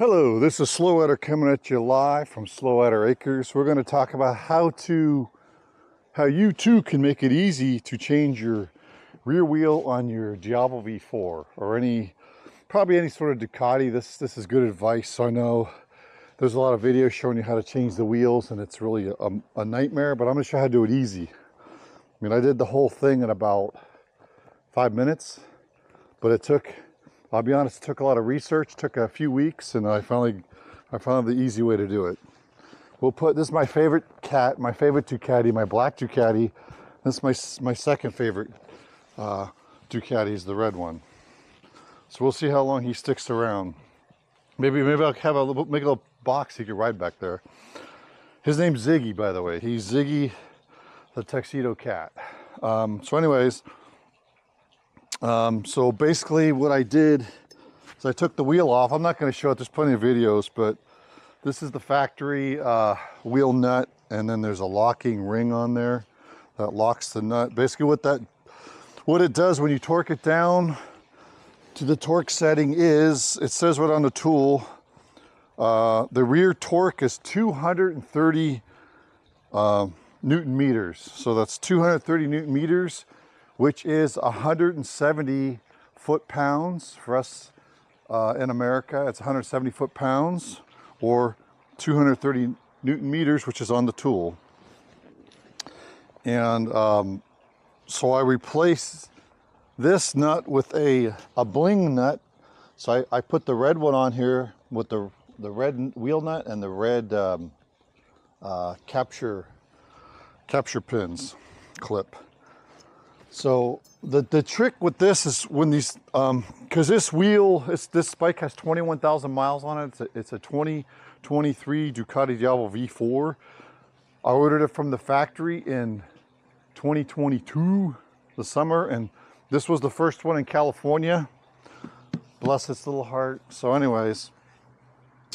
Hello, this is Slow Adder coming at you live from Slow Adder Acres. We're going to talk about how you too can make it easy to change your rear wheel on your Diavel V4 or probably any sort of Ducati. This is good advice. So I know there's a lot of videos showing you how to change the wheels, and it's really a nightmare, but I'm going to show you how to do it easy. I mean, I did the whole thing in about 5 minutes, but I'll be honest, it took a lot of research, took a few weeks, and I found the easy way to do it. This is my favorite my favorite Ducati, my black Ducati. This is my second favorite Ducati, is the red one. So we'll see how long he sticks around. Maybe I'll make a little box he could ride back there. His name's Ziggy, by the way. He's Ziggy the Tuxedo Cat. So basically what I did is I took the wheel off. I'm not going to show it, there's plenty of videos, but this is the factory wheel nut, and then there's a locking ring on there that locks the nut. Basically what it does when you torque it down to the torque setting is, it says right on the tool, the rear torque is 230 Newton meters. So that's 230 Newton meters, which is 170 foot-pounds for us in America. It's 170 foot-pounds or 230 Newton meters, which is on the tool. And so I replaced this nut with a bling nut. So I put the red one on here with the red wheel nut and the red capture pins clip. So the trick with this is when these, because this bike has 21,000 miles on it. It's a 2023 Ducati Diavel V4. I ordered it from the factory in 2022, the summer, and this was the first one in California. Bless its little heart. So anyways,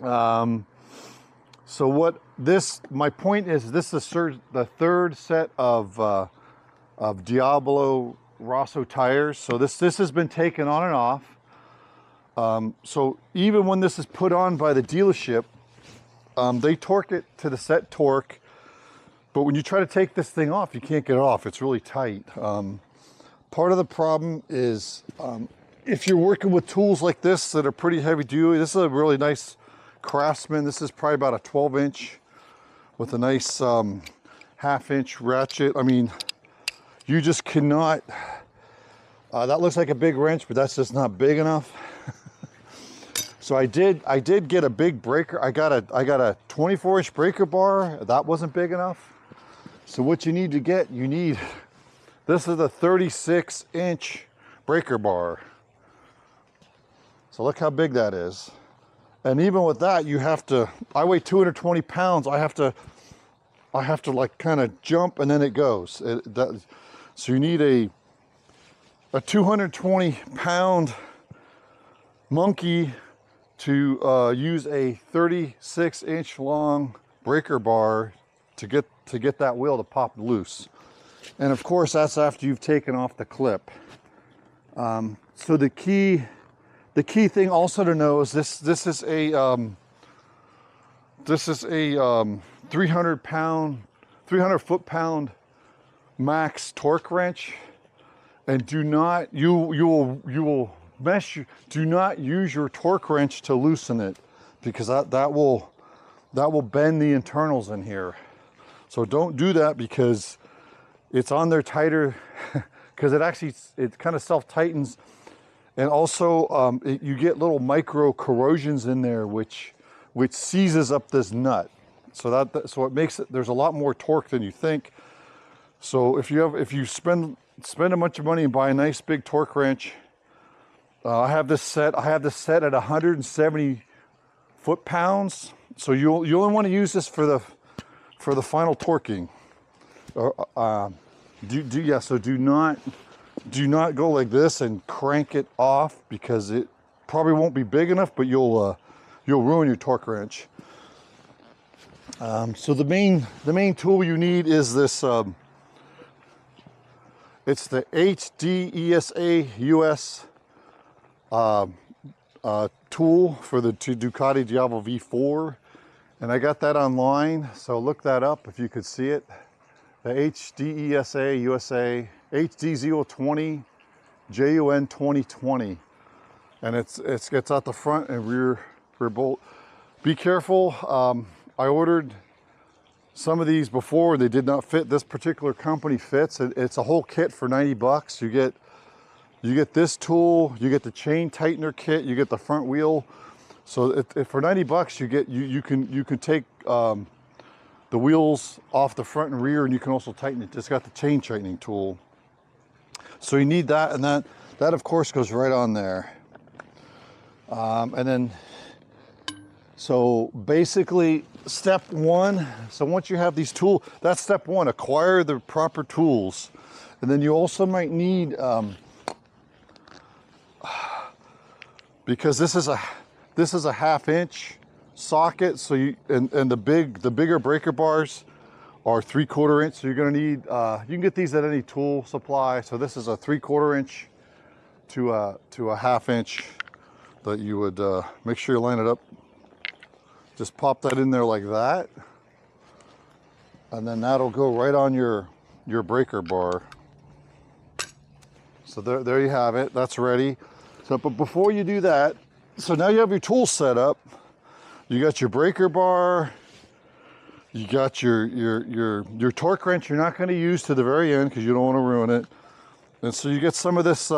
my point is, this is the third set of Diablo Rosso tires. So this has been taken on and off. So even when this is put on by the dealership, they torque it to the set torque, but when you try to take this thing off, you can't get it off. It's really tight. Part of the problem is if you're working with tools like this that are pretty heavy duty. This is a really nice Craftsman. This is probably about a 12-inch with a nice half-inch ratchet. I mean, you just cannot, that looks like a big wrench, but that's just not big enough. So I did get a big breaker. I got a 24-inch breaker bar. That wasn't big enough. So what you need to get, this is a 36-inch breaker bar. So look how big that is. And even with that, I weigh 220 pounds. I have to like kind of jump, and then it goes. So you need a 220 pound monkey to use a 36-inch long breaker bar to get that wheel to pop loose. And of course, that's after you've taken off the clip. So the key thing also to know is this is a 300 foot-pound max torque wrench, and do not use your torque wrench to loosen it, because that will bend the internals in here. So don't do that, because it's on there tighter because it kind of self-tightens, and also you get little micro corrosions in there which seizes up this nut. So it makes it, there's a lot more torque than you think. So if you spend a bunch of money and buy a nice big torque wrench, I have this set at 170 foot-pounds. So you only want to use this for the final torquing. So do not go like this and crank it off, because it probably won't be big enough, but you'll ruin your torque wrench. So the main tool you need is this. It's the HDESA US tool for the Ducati Diavel V4, and I got that online, so look that up if you could see it. The HDESA USA HD020 JUN 2020, and it gets out the front and rear bolt. Be careful. I ordered some of these before, they did not fit. This particular company fits. It's a whole kit for 90 bucks. You get this tool, you get the chain tightener kit, you get the front wheel. So for 90 bucks, you can take the wheels off the front and rear, and you can also tighten it. It's got the chain tightening tool. So you need that, and that of course goes right on there. And then, so basically step one, so once you have these tools, that's step one, acquire the proper tools. And then you also might need, because this is a 1/2 inch socket, so and the bigger breaker bars are 3/4 inch, so you're going to need, you can get these at any tool supply. So this is a 3/4 inch to a 1/2 inch that you would make sure you line it up. Just pop that in there like that, and then that'll go right on your breaker bar. So there you have it, that's ready. So, but before you do that, so now you have your tools set up. You got your breaker bar, you got your torque wrench you're not going to use to the very end because you don't want to ruin it. And so you get some of this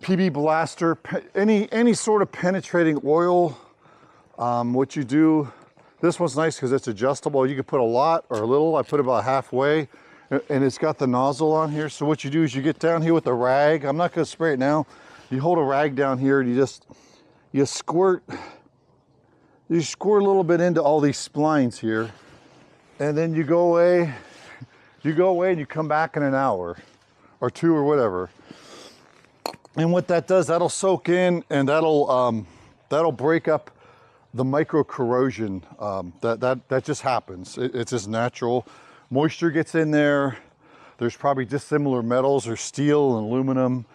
PB blaster, any sort of penetrating oil. What you do, this one's nice because it's adjustable. You can put a lot or a little. I put about halfway, and it's got the nozzle on here. So what you do is you get down here with a rag. I'm not going to spray it now. You hold a rag down here and you squirt a little bit into all these splines here, and then you go away and you come back in an hour or two or whatever. And what that does, that'll soak in, and that'll break up the micro corrosion that just happens. It's just natural. Moisture gets in there. There's probably dissimilar metals or steel and aluminum,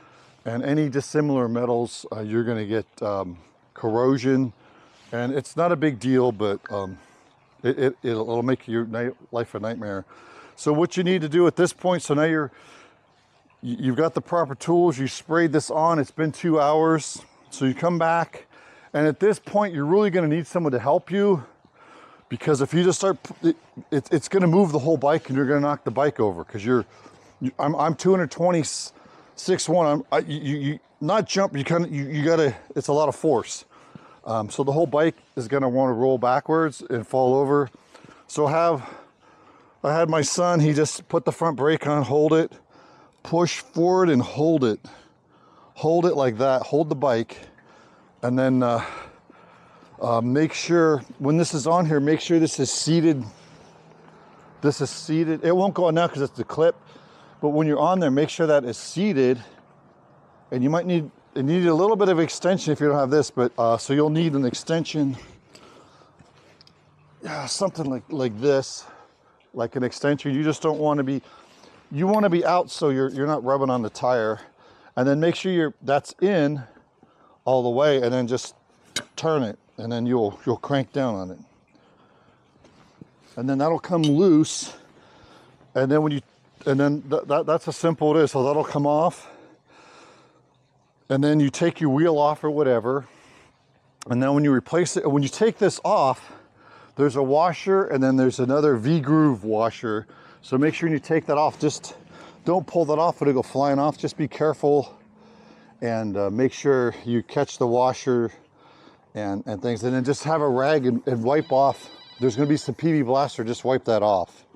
and any dissimilar metals, you're going to get corrosion. And it's not a big deal, but it'll make your life a nightmare. So what you need to do at this point, so now you've got the proper tools. You sprayed this on. It's been 2 hours. So you come back. And at this point, you're really going to need someone to help you, because if you just start, it's going to move the whole bike, and you're going to knock the bike over. Because I'm 220, 6'1". You not jump. You gotta. It's a lot of force. So the whole bike is going to want to roll backwards and fall over. So I had my son. He just put the front brake on, hold it, push forward, and hold it like that. Hold the bike. And then make sure, when this is on here, make sure this is seated. This is seated. It won't go on now because it's the clip. But when you're on there, make sure that is seated. And you might need a little bit of extension if you don't have this. But so you'll need an extension. Yeah, something like this, like an extension. You just don't want to be. You want to be out so you're not rubbing on the tire. And then make sure that's in all the way, and then just turn it, and then you'll crank down on it, and then that'll come loose. And then that's how simple it is. So that'll come off, and then you take your wheel off or whatever, and then when you replace it, when you take this off, there's a washer, and then there's another V-groove washer. So make sure you take that off. Just don't pull that off, it'll go flying off. Just be careful. And make sure you catch the washer and things, and then just have a rag and wipe off. There's going to be some PB blaster, just wipe that off.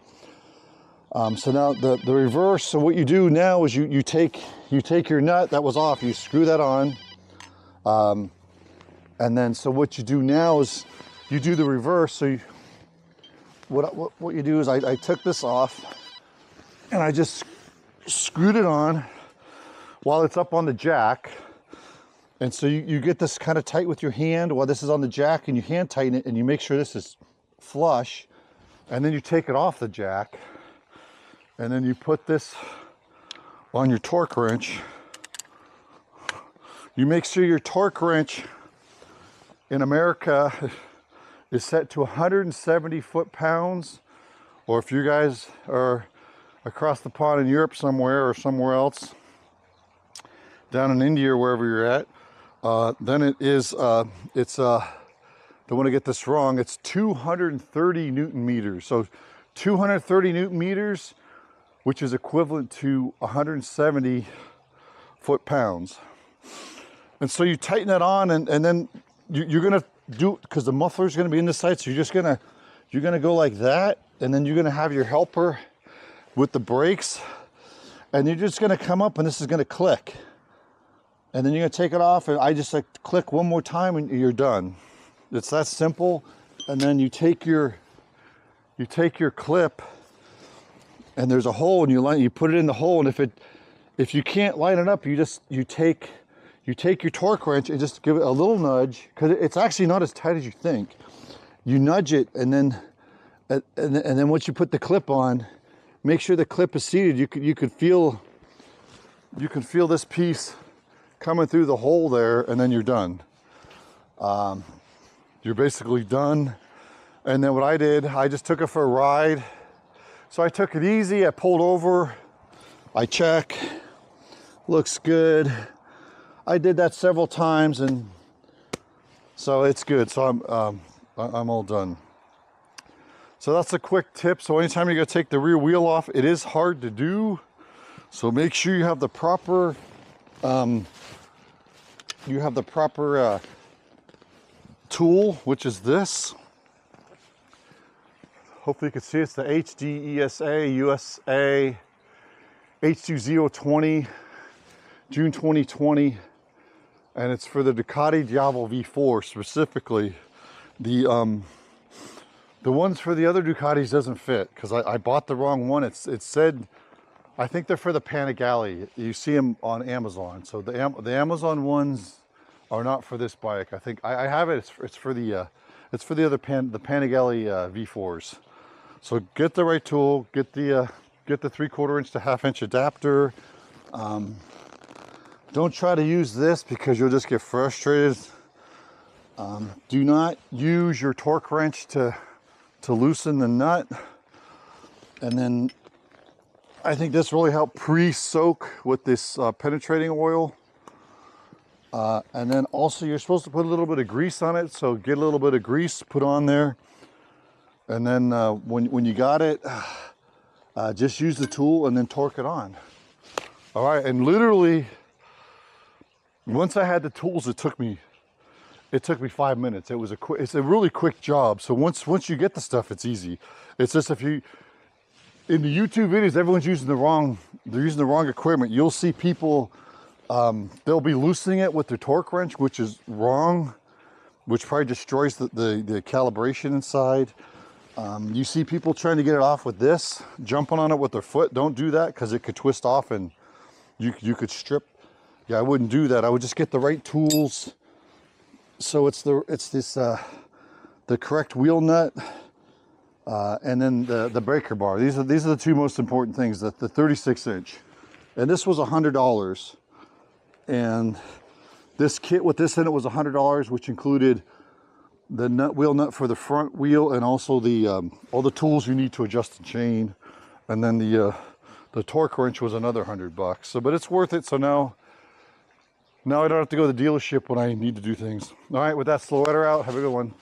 So now the reverse. So what you do now is you take your nut that was off, you screw that on, and then so what you do now is you do the reverse. So what you do is I took this off, and I just screwed it on while it's up on the jack. And so you get this kind of tight with your hand while this is on the jack, and you hand tighten it, and you make sure this is flush, and then you take it off the jack, and then you put this on your torque wrench. You make sure your torque wrench in America is set to 170 foot-pounds, or if you guys are across the pond in Europe somewhere or somewhere else, down in India or wherever you're at, then it is, don't want to get this wrong, it's 230 Newton meters. So 230 Newton meters, which is equivalent to 170 foot-pounds. And so you tighten that on, and then you're gonna do, because the muffler is gonna be in the side, so you're gonna go like that, and then you're gonna have your helper with the brakes, and you're just gonna come up, and this is gonna click. And then you're gonna take it off, and I just like click one more time, and you're done. It's that simple. And then you take your clip, and there's a hole, and you put it in the hole, and if you can't line it up, you take your torque wrench and just give it a little nudge, because it's actually not as tight as you think. You nudge it, and then once you put the clip on, make sure the clip is seated. You could feel this piece coming through the hole there, and then you're done. You're basically done. And then what I did, I just took it for a ride. So I took it easy, I pulled over, I check, looks good. I did that several times, and so it's good. So I'm all done. So that's a quick tip. So anytime you're gonna take the rear wheel off, it is hard to do. So make sure you have the proper tool, which is this. Hopefully you can see it's the HDESA USA H08E08 June 2020, and it's for the Ducati Diavel V4 specifically. The ones for the other Ducatis doesn't fit, because I bought the wrong one. It said, I think they're for the Panigale. You see them on Amazon. So the Amazon ones are not for this bike. I think I have it. It's for the other the Panigale V4s. So get the right tool. Get the 3/4 inch to 1/2 inch adapter. Don't try to use this, because you'll just get frustrated. Do not use your torque wrench to loosen the nut. And then I think this really helped pre-soak with this penetrating oil. And then also you're supposed to put a little bit of grease on it, so get a little bit of grease put on there. And then when you got it, just use the tool and then torque it on. All right, and literally, once I had the tools, it took me 5 minutes. It's a really quick job. So once you get the stuff, it's easy. It's just in the YouTube videos, everyone's using the wrong equipment. You'll see people, they'll be loosening it with their torque wrench, which is wrong, which probably destroys the calibration inside. You see people trying to get it off with this, jumping on it with their foot. Don't do that, because it could twist off and you could strip. Yeah, I wouldn't do that. I would just get the right tools. So it's the correct wheel nut, and then the breaker bar. These are the two most important things. The 36 inch, and this was $100. And this kit with this in it was $100, which included the wheel nut for the front wheel, and also all the tools you need to adjust the chain, and then the torque wrench was another $100. So, but it's worth it. So now I don't have to go to the dealership when I need to do things. All right, with that, slow out. Have a good one.